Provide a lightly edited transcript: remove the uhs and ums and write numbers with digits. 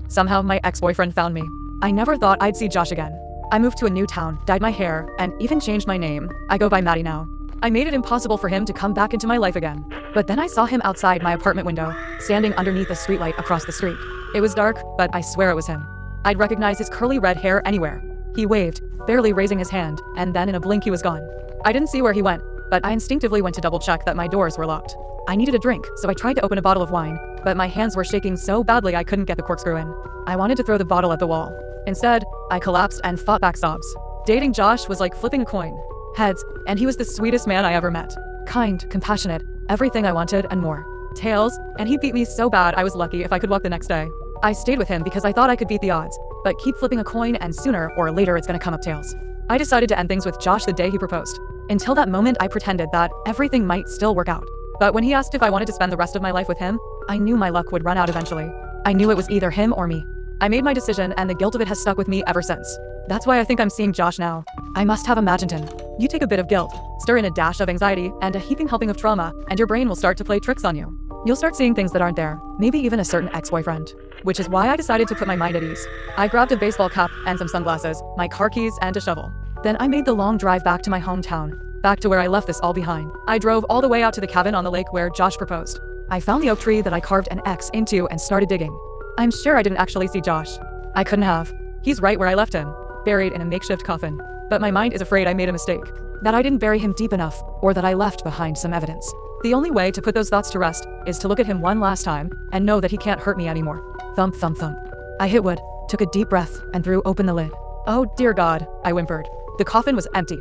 Somehow my ex-boyfriend found me. I never thought I'd see Josh again. I moved to a new town, dyed my hair, and even changed my name. I go by Maddie now. I made it impossible for him to come back into my life again. But then I saw him outside my apartment window, standing underneath a streetlight across the street. It was dark, but I swear it was him. I'd recognize his curly red hair anywhere. He waved, barely raising his hand, and then in a blink he was gone. I didn't see where he went, but I instinctively went to double check that my doors were locked. I needed a drink, so I tried to open a bottle of wine, but my hands were shaking so badly I couldn't get the corkscrew in. I wanted to throw the bottle at the wall. Instead, I collapsed and fought back sobs. Dating Josh was like flipping a coin. Heads, and he was the sweetest man I ever met. Kind, compassionate, everything I wanted and more. Tails, and he beat me so bad I was lucky if I could walk the next day. I stayed with him because I thought I could beat the odds, but keep flipping a coin and sooner or later it's gonna come up tails. I decided to end things with Josh the day he proposed. Until that moment I pretended that everything might still work out. But when he asked if I wanted to spend the rest of my life with him, I knew my luck would run out eventually. I knew it was either him or me. I made my decision and the guilt of it has stuck with me ever since. That's why I think I'm seeing Josh now. I must have imagined him. You take a bit of guilt, stir in a dash of anxiety, and a heaping helping of trauma, and your brain will start to play tricks on you. You'll start seeing things that aren't there, maybe even a certain ex-boyfriend. Which is why I decided to put my mind at ease. I grabbed a baseball cap and some sunglasses, my car keys, and a shovel. Then I made the long drive back to my hometown, back to where I left this all behind. I drove all the way out to the cabin on the lake where Josh proposed. I found the oak tree that I carved an X into and started digging. I'm sure I didn't actually see Josh. I couldn't have. He's right where I left him, buried in a makeshift coffin. But my mind is afraid I made a mistake. That I didn't bury him deep enough, or that I left behind some evidence. The only way to put those thoughts to rest is to look at him one last time and know that he can't hurt me anymore. Thump, thump, thump. I hit wood, took a deep breath, and threw open the lid. Oh dear God, I whimpered. The coffin was empty.